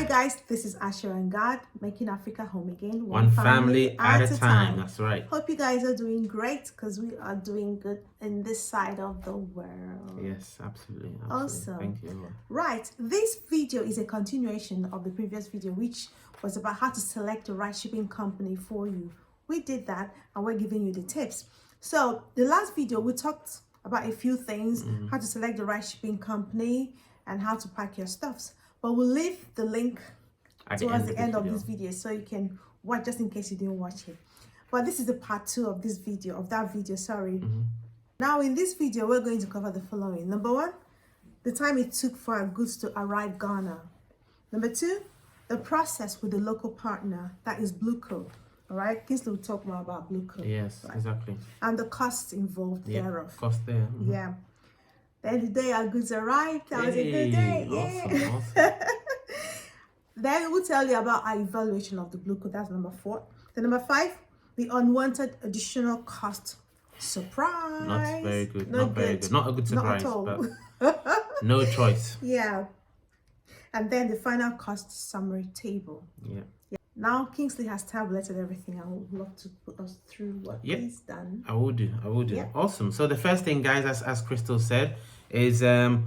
guys, this is Asher and God, making Africa home again. One family at a time. That's right. Hope you guys are doing great because we are doing good in this side of the world. Yes, absolutely. Awesome. Thank you. Right. This video is a continuation of the previous video, which was about how to select the right shipping company for you. We did that and we're giving you the tips. So the last video, we talked about a few things, how to select the right shipping company and how to pack your stuffs. But we'll leave the link towards the end of this video so you can watch, just in case you didn't watch it. But this is the part 2 of this video, sorry. Now in this video, we're going to cover the following. Number 1, the time it took for our goods to arrive Ghana. Number 2, the process with the local partner, that is Blueco. All right, Kingsley will talk more about Blueco. Yes, right? Exactly. And the costs involved thereof. Cost there. Yeah. Then the day our goods arrived, that was a good day. Awesome. Then we'll tell you about our evaluation of the Blueco. That's number 4. Then number 5, the unwanted additional cost. Surprise. Not very good. Not very good. Not a good surprise. Not at all. But no choice. Yeah. And then the final cost summary table. Yeah. Now Kingsley has tabulated everything. I would love to put us through what he's done. I will do. Yep. Awesome. So the first thing, guys, as Crystal said, is the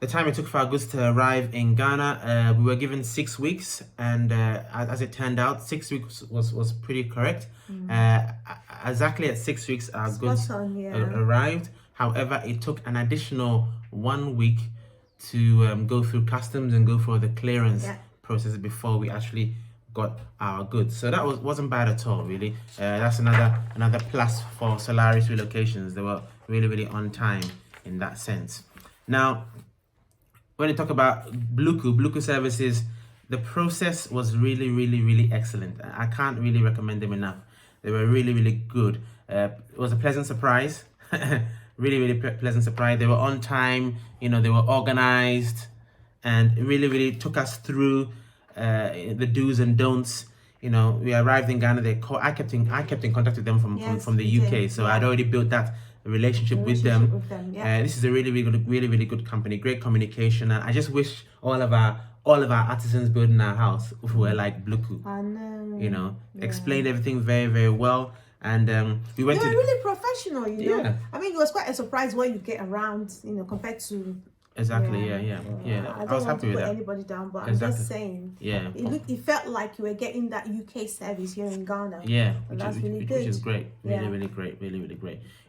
time it took for our goods to arrive in Ghana. We were given 6 weeks, and as it turned out, 6 weeks was pretty correct. Exactly at 6 weeks, our goods arrived. However, it took an additional 1 week to go through customs and go through the clearance process before we actually got our goods. So that wasn't bad at all, really. That's another plus for Solaris relocations. They were really on time in that sense. Now, when you talk about Blueco services, the process was really excellent. I can't really recommend them enough. They were really good. It was a pleasant surprise. really pleasant surprise. They were on time, they were organized, and it really took us through the do's and don'ts. We arrived in Ghana. I kept in contact with them from the UK, so I'd already built that relationship with them. This is a really good company, great communication, and I just wish all of our artisans building our house were like Blueco. I know. Explained everything very well, and we went. They were really professional, Yeah. I mean, it was quite a surprise when you get around, compared to. Exactly. Yeah. I was happy with that. Anybody down, but I'm just saying. Yeah. It felt like you were getting that UK service here in Ghana. Yeah, which is great. Really great.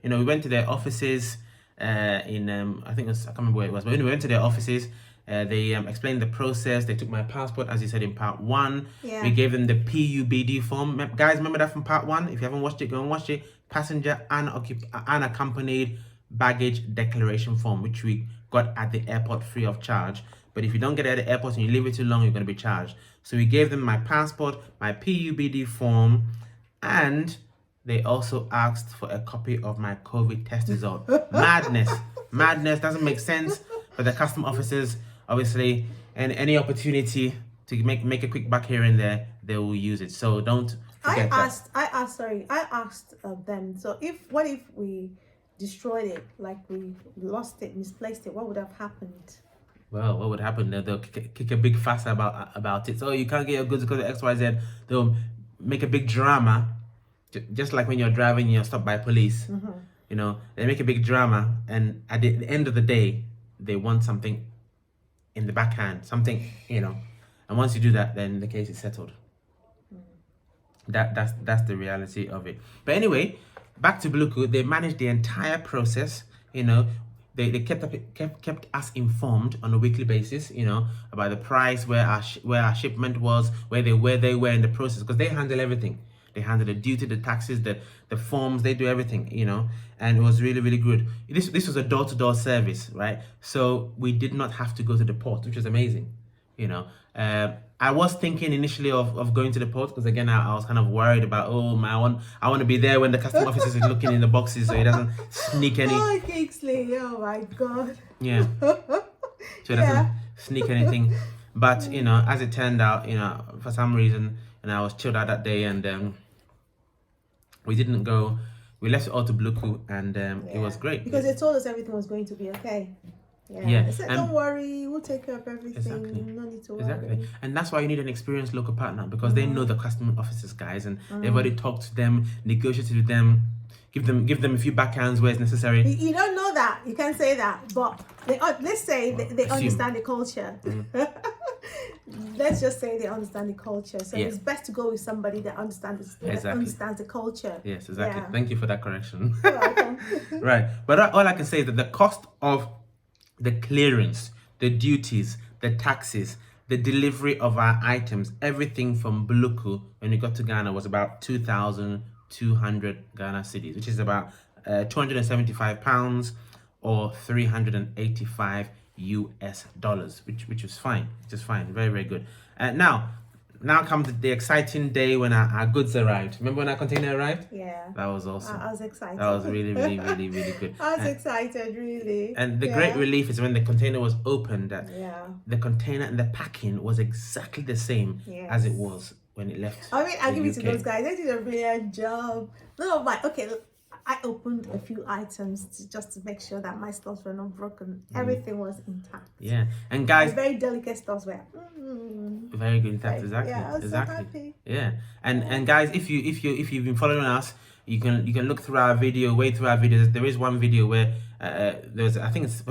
We went to their offices in I think I can't remember where it was, but when we went to their offices, they explained the process. They took my passport, as you said, in part 1. Yeah. We gave them the PUBD form. Guys, remember that from part 1? If you haven't watched it, go and watch it. Passenger unaccompanied baggage declaration form, which we got at the airport free of charge. But if you don't get it at the airport and you leave it too long, you're going to be charged. So we gave them my passport, my PUBD form, and they also asked for a copy of my COVID test result. Madness doesn't make sense. But the custom officers, obviously, and any opportunity to make a quick buck here and there, they will use it. So don't forget I asked them. So what if we destroyed it, like we lost it, misplaced it? What would have happened? Well, what would happen? They'll kick a big fuss about it. So you can't get your goods because of XYZ. They'll make a big drama, just like when you're driving and you're stopped by police. They make a big drama, and at the end of the day, they want something in the backhand, something, and once you do that, then the case is settled. That's the reality of it. But anyway, back to Blueco. They managed the entire process. They kept us informed on a weekly basis. About the price, where our shipment was, where they were in the process, because they handle everything. They handle the duty, the taxes, the forms. They do everything. And it was really good. This was a door-to-door service, right? So we did not have to go to the port, which was amazing. I was thinking initially of going to the port, because again I was kind of worried about, I want to be there when the custom officer is looking in the boxes so he doesn't sneak any. Oh, Kingsley, oh my God. Yeah. So he doesn't sneak anything. But as it turned out, for some reason, I was chilled out that day, and we didn't go. We left it all to Blueco, and it was great. Because they told us everything was going to be okay. Yeah. They said, and don't worry, we'll take care of everything. Exactly. No need to worry. Exactly. And that's why you need an experienced local partner, because they know the customer officers guys, and they've already talked to them, negotiated with them, give them a few backhands where it's necessary. You don't know that. You can't say that. But let's say they assume. understand the culture. Let's just say they understand the culture. So it's best to go with somebody that understands the culture. Yes, exactly. Yeah. Thank you for that correction. You're welcome. Right. But all I can say is that the cost of the clearance, the duties, the taxes, the delivery of our items, everything from Buluku when we got to Ghana was about 2,200 Ghana cedis, which is about £275 or 385 US dollars, which was fine, just fine, very, very good. Now comes the exciting day when our goods arrived. Remember when our container arrived? Yeah. That was awesome. I was excited. That was really, really, really, really good. I was excited, really. And the great relief is when the container was opened, that Yeah. the container and the packing was exactly the same as it was when it left. I mean, I the give it to UK. those guys. They did a brilliant job. No, but okay, I opened a few items just to make sure that my stuffs were not broken. Everything was intact. Yeah, and guys, very delicate stuffs were very good intact. Exactly. Yeah, I was exactly. so happy. Yeah, and guys, if you've been following us, you can look through our video, way through our videos. There is one video where there's, I think it's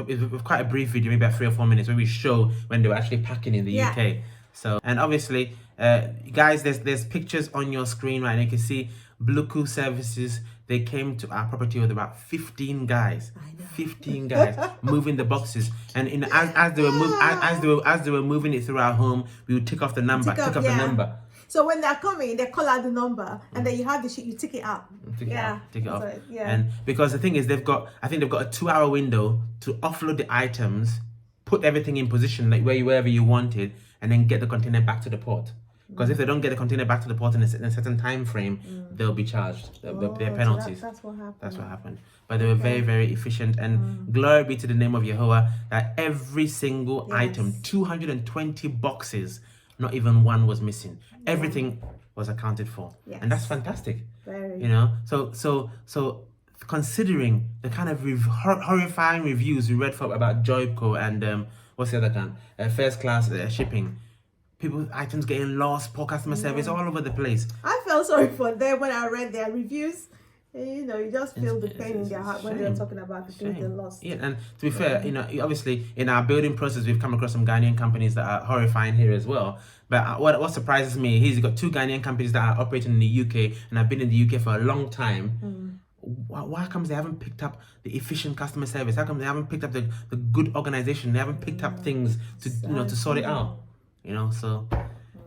quite a brief video, maybe about 3 or 4 minutes, where we show when they were actually packing in the UK. So, and obviously, guys, there's pictures on your screen right now. You can see Bluku Services. They came to our property with about 15 guys. 15 guys moving the boxes, and as they were moving it through our home, we would tick off the number, the number. So when they're coming, they call out the number, and then you have the sheet, you tick it out. Tick it off. Yeah. And because the thing is, I think they've got a 2-hour window to offload the items, put everything in position like wherever you want it, and then get the container back to the port. Because if they don't get the container back to the port in a certain time frame, they'll be charged. There'll be penalties. So that's what happened. That's what happened. But they were very, very efficient. And glory be to the name of Yehovah, that every single item, 220 boxes, not even one was missing. Everything was accounted for. And that's fantastic. Very. You know? So considering the kind of horrifying reviews we read about Joyco and what's the other kind? First class shipping. People's items getting lost, poor customer service all over the place. I felt sorry for them when I read their reviews. You know, you just feel the pain in their heart when they're talking about the things they lost. Yeah, and to be fair, you know, obviously in our building process, we've come across some Ghanaian companies that are horrifying here as well. But what surprises me is you've got 2 Ghanaian companies that are operating in the UK and have been in the UK for a long time. Why comes they haven't picked up the efficient customer service? How come they haven't picked up the good organization? They haven't picked up things to to sort it out. You know, so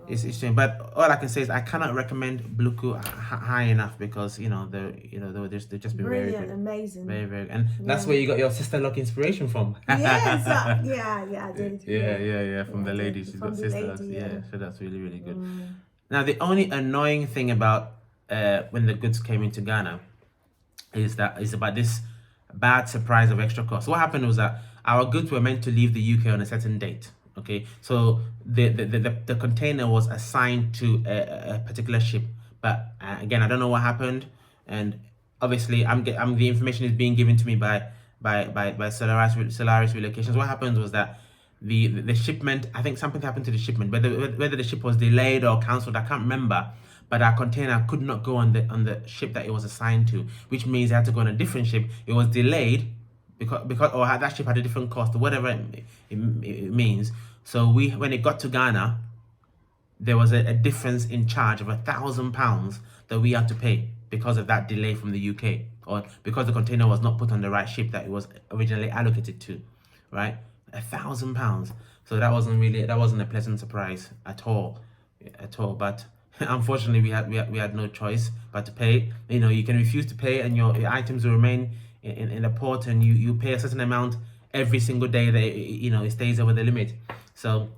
it's strange. But all I can say is I cannot recommend Bluku high enough, because they've just been Brilliant, very good, amazing, very, very, and that's where you got your sister lock inspiration from. Yes, I did. Yeah, from the lady. She's got sister locks. Yeah, so that's really, really good. Now the only annoying thing about when the goods came into Ghana is about this bad surprise of extra cost. What happened was that our goods were meant to leave the UK on a certain date. Okay, so the container was assigned to a particular ship, but again, I don't know what happened, and obviously the information is being given to me by Solaris Relocations. What happened was that the shipment, I think something happened to the shipment, whether the ship was delayed or cancelled, I can't remember, but our container could not go on the ship that it was assigned to, which means it had to go on a different ship. It was delayed because or that ship had a different cost, or whatever it means. So when it got to Ghana, there was a difference in charge of £1,000 that we had to pay because of that delay from the UK, or because the container was not put on the right ship that it was originally allocated to, right? £1,000. So that wasn't a pleasant surprise at all. But unfortunately, we had no choice but to pay. You know, you can refuse to pay, and your items will remain in the port, and you pay a certain amount every single day that it stays over the limit. So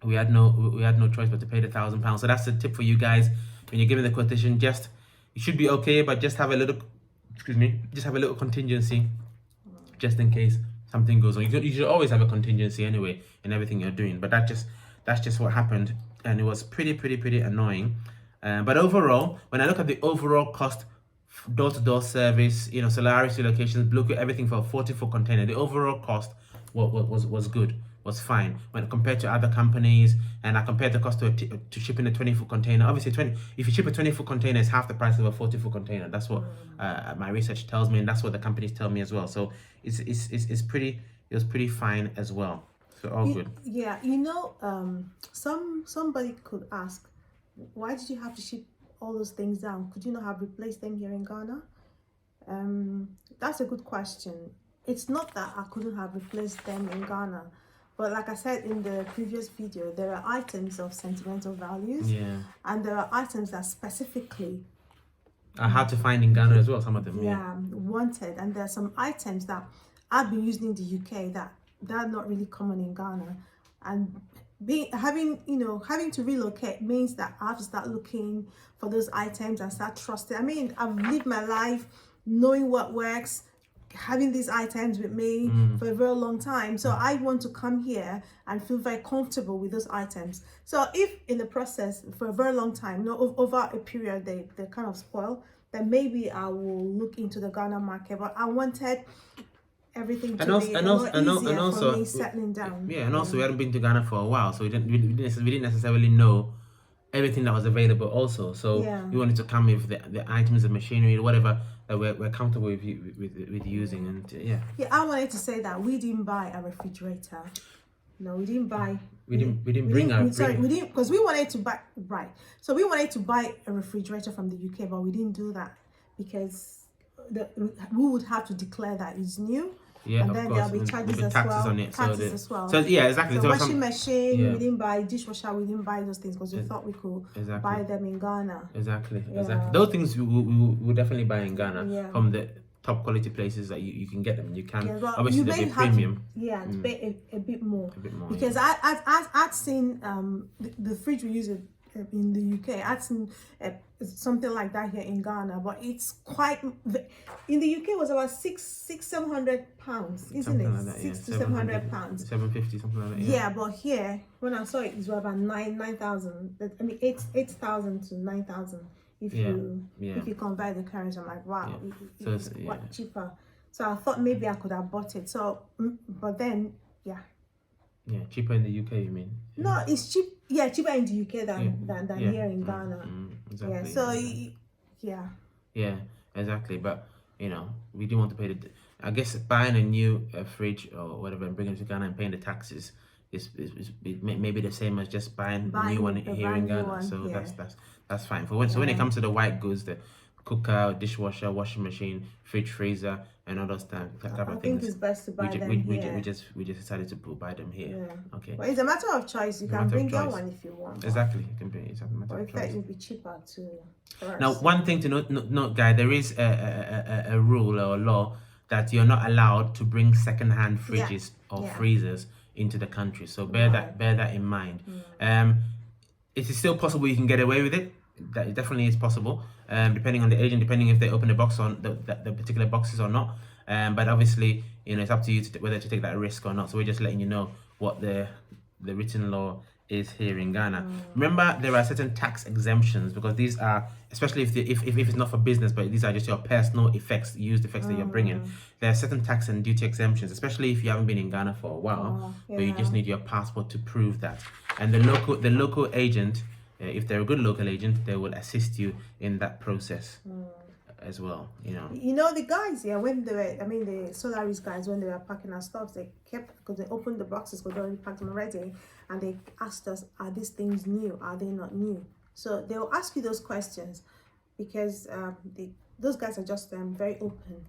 we had no choice but to pay the £1,000. So that's the tip for you guys when you're giving the quotation. Just, you should be okay, but just have a little contingency, just in case something goes on. You should always have a contingency anyway in everything you're doing. But that's just what happened, and it was pretty annoying. But overall, when I look at the overall cost, door-to-door service, Solaris relocations, Blueco, everything for a 44 container, the overall cost was good, was fine when compared to other companies. And I compared the cost to shipping a 20-foot container. Obviously, if you ship a 20-foot container, it's half the price of a 40-foot container. That's what my research tells me, and that's what the companies tell me as well. So it's pretty. It was pretty fine as well. So all good. Yeah, somebody could ask, why did you have to ship all those things down? Could you not have replaced them here in Ghana? That's a good question. It's not that I couldn't have replaced them in Ghana, but like I said in the previous video, there are items of sentimental values, and there are items that specifically are hard to find in Ghana as well. Some of them, wanted, and there are some items that I've been using in the UK that are not really common in Ghana, and having to relocate means that I have to start looking for those items and start trusting. I mean, I've lived my life knowing what works, having these items with me for a very long time, so I want to come here and feel very comfortable with those items. So if in the process for a very long time, over a period, they kind of spoil, then maybe I will look into the Ghana market. But I wanted everything to be a lot easier for me settling down. Yeah, and also we hadn't been to Ghana for a while, so we didn't necessarily know everything that was available also. So we wanted to come with the items, the machinery, whatever that we're comfortable with using. And I wanted to say that we didn't buy a refrigerator. No, we didn't buy. We didn't bring our. Sorry, we didn't, because we wanted to buy, right. So we wanted to buy a refrigerator from the UK, but we didn't do that because we would have to declare that it's new. Yeah, and then there'll be charges as well. On it. Taxes as well. So yeah, exactly. So washing machine, we didn't buy dishwasher, we didn't buy those things because we thought we could buy them in Ghana. Exactly. Those things we will definitely buy in Ghana from the top quality places that you can get them. You can obviously they'll be premium. To pay a bit more. Because I'd seen the fridge we use in the UK. I'd seen something like that here in Ghana, but it's quite in the UK was about £600-700, isn't something it? Like that, £600 to £700, £750, something like that. Yeah, but here when I saw it, it was about 9,000. I mean 8,000 to 9,000 if you convert the currency. I'm like, wow, it's quite cheaper. So I thought maybe I could have bought it. So, but then cheaper in the UK, you mean? No, it's cheap. Yeah, cheaper in the UK than here in Ghana. Exactly. Yeah, exactly. But we didn't want to pay I guess buying a new fridge or whatever and bringing it to Ghana and paying the taxes is maybe the same as just buying a new one here in Ghana. So that's fine. When it comes to the white goods, the cooker, dishwasher, washing machine, fridge, freezer, and all those type of things. I think it's best to buy them here. We just decided to buy them here. Yeah. Okay. But it's a matter of choice. You can bring your one if you want. Exactly. You can bring. It's a matter of choice. It will be cheaper too. Now, one thing to note, guy, there is a rule or a law that you're not allowed to bring second-hand fridges or freezers into the country. So bear that in mind. It is still possible you can get away with it. That it definitely is possible, depending on the agent, depending if they open the box on the particular boxes or not. But obviously, it's up to you whether to take that risk or not. So we're just letting you know what the written law is here in Ghana. Remember, there are certain tax exemptions because these are, especially if it's not for business, but these are just your personal used effects that you're bringing. There are certain tax and duty exemptions, especially if you haven't been in Ghana for a while, but you just need your passport to prove that. And the local agent, if they're a good local agent, they will assist you in that process as well. The guys, when they were, the Solaris guys, when they were packing our stuff, they kept, because they opened the boxes because they already packed them already, and they asked us, are these things new? Are they not new? So they will ask you those questions because those guys are just very open.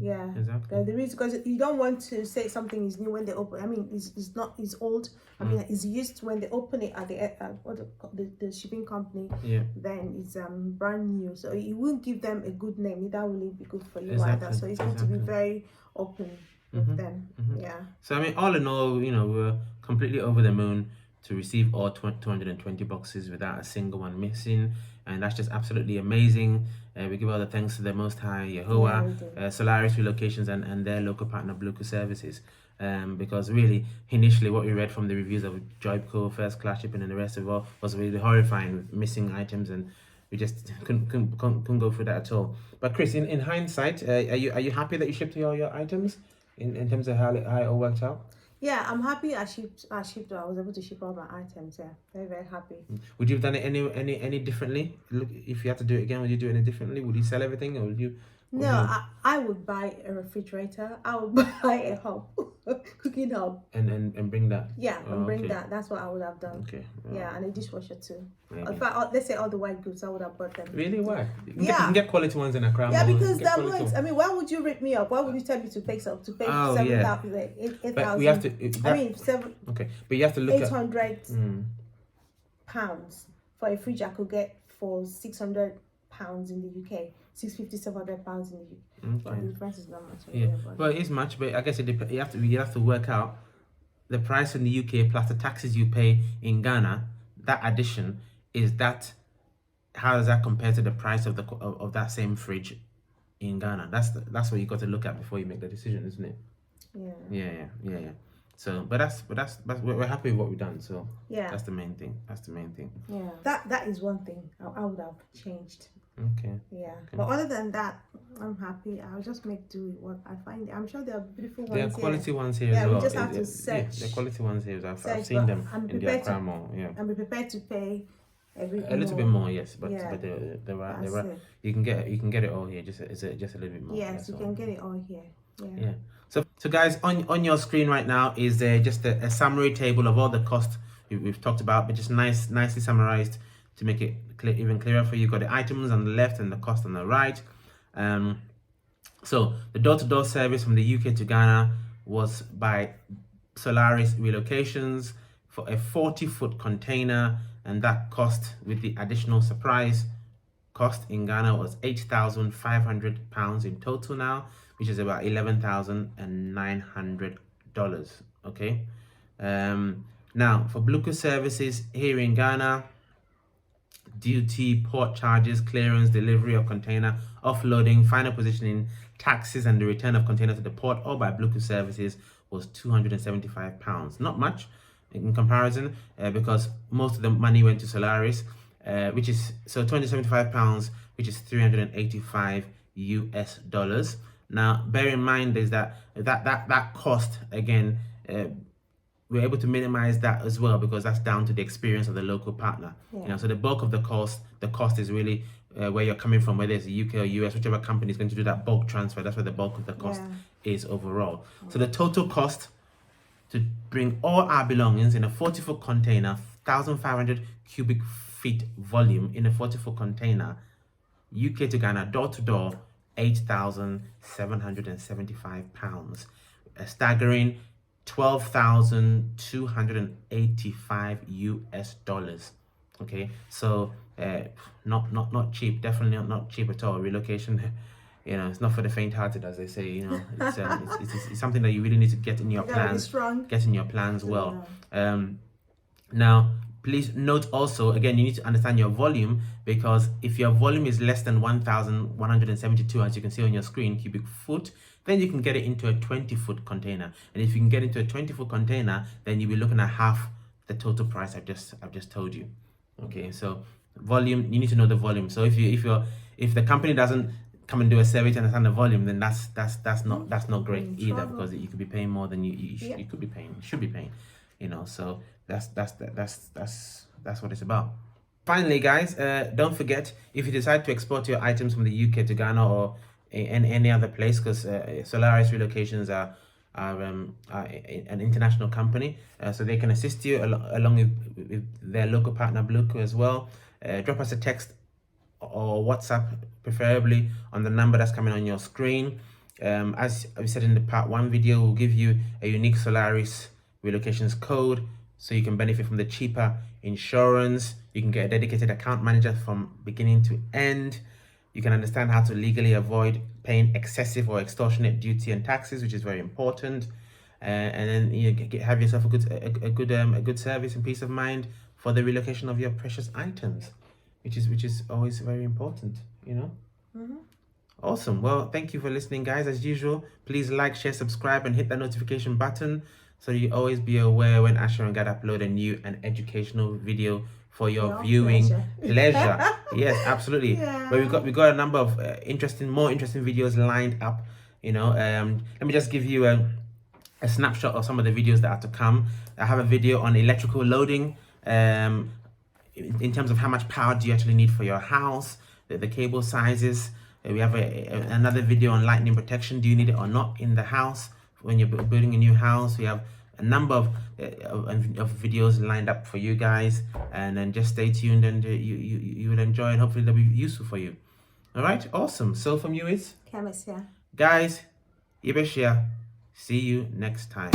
Yeah, exactly. The reason, because you don't want to say something is new when they open. It's old. It's used when they open it at the shipping company. Then it's brand new. So you won't give them a good name. Neither will it be good for you either. So it's going to be very open with them. Yeah. So all in all, we're completely over the moon to receive all 220 boxes without a single one missing, and that's just absolutely amazing. We give all the thanks to the Most High Yehovah, Solaris Relocations, and their local partner Bluku Services, because really initially what we read from the reviews of Joyco, First Class Shipping, and the rest of it all was really horrifying with missing items, and we just couldn't go through that at all. But Chris, in hindsight, are you happy that you shipped all your items? in terms of how it all worked out? Yeah, I'm happy I shipped. I was able to ship all my items. Yeah, very happy. Would you have done it any differently? Look, if you had to do it again, would you do it any differently? Would you sell everything, or would you? No, I would buy a refrigerator. I would buy a hub, cooking hub. And bring that. Yeah, and bring that. That's what I would have done. Okay. Yeah, and a dishwasher too. Okay. In fact, let's say all the white goods, I would have bought them. Really? Why? You Yeah. can get quality ones in a crown. Yeah, because they're ones. I mean, why would you rip me up? Why would you tell me to pay some to pay 7,000, 8,000? But we have to. I mean, Okay, but you have to look 800 pounds for a fridge I could get for 600 pounds in the UK, 650, 700 pounds in the UK. Okay. The difference is not much. Yeah, well, it is much, but I guess you have to work out the price in the UK plus the taxes you pay in Ghana. That addition is that. How does that compare to the price of that same fridge in Ghana? That's what you got to look at before you make the decision, isn't it? Yeah. So, but we're happy with what we've done. So yeah, that's the main thing. Yeah, that is one thing I would have changed. Okay. Yeah, but other than that, I'm happy. I'll just make do with what I find. I'm sure there are beautiful ones. There are quality ones here as well. Yeah, we just have to search. Yeah, there are quality ones here. I've seen them in the Accra Mall. Yeah. And be prepared to pay a little bit more, yes, but yeah, there are you can get it all here. Just a little bit more. Yes, you can get it all here. Yeah. So guys, on your screen right now is just a summary table of all the costs we've talked about, but just nicely summarized to make it even clearer for you. You've got the items on the left and the cost on the right. So the door-to-door service from the UK to Ghana was by Solaris Relocations for a 40-foot container, and that cost with the additional surprise cost in Ghana was £8,500 in total now, which is about $11,900. Okay. Now for Bluka services here in Ghana, duty, port charges, clearance, delivery of container, offloading, final positioning, taxes, and the return of container to the port, all by Bluka services, was £275. Not much in comparison, because most of the money went to Solaris, which is so £275, which is 385 US dollars. Now, bear in mind is that cost again. We're able to minimize that as well because that's down to the experience of the local partner. Yeah. So the bulk of the cost is really where you're coming from, whether it's the UK or US, whichever company is going to do that bulk transfer. That's where the bulk of the cost is overall. So the total cost to bring all our belongings in a 40-foot container, 1,500 cubic feet volume in a 40-foot container, UK to Ghana, door to door, £8,775. A staggering 12,285 US dollars. Okay, so not cheap, definitely not cheap at all. Relocation, it's not for the faint-hearted, as they say. It's something that you really need to get in your plans. Get in your plans well. Now, please note also, again, you need to understand your volume, because if your volume is less than 1,172, as you can see on your screen, cubic foot, then you can get it into a 20-foot container. And if you can get into a 20-foot container, then you'll be looking at half the total price I've just told you. Okay, so volume, you need to know the volume. So if the company doesn't come and do a survey to understand the volume, then that's not great either, because you could be paying more than you should be paying. So that's what it's about. Finally, guys, don't forget, if you decide to export your items from the UK to Ghana or any other place, because Solaris Relocations are an international company, so they can assist you along with their local partner Bluka as well. Drop us a text or WhatsApp, preferably, on the number that's coming on your screen. As we said in the part 1 video, we'll give you a unique Solaris Relocations code, so you can benefit from the cheaper insurance. You can get a dedicated account manager from beginning to end. You can understand how to legally avoid paying excessive or extortionate duty and taxes, which is very important. And then you have yourself a good service and peace of mind for the relocation of your precious items, which is always very important. Awesome. Well, thank you for listening, guys. As usual, please like, share, subscribe, and hit that notification button so you always be aware when Asher and Gad upload a new and educational video for your viewing pleasure. Yes, absolutely. But we got a number of more interesting videos lined up Let me just give you a snapshot of some of the videos that are to come. I have a video on electrical loading, in terms of how much power do you actually need for your house, the cable sizes. We have another video on lightning protection. Do you need it or not in the house when you're building a new house? We have a number of videos lined up for you guys, and then just stay tuned, and you will enjoy, and hopefully they'll be useful for you. All right, awesome. So from you is guys, Ibeshia. See you next time.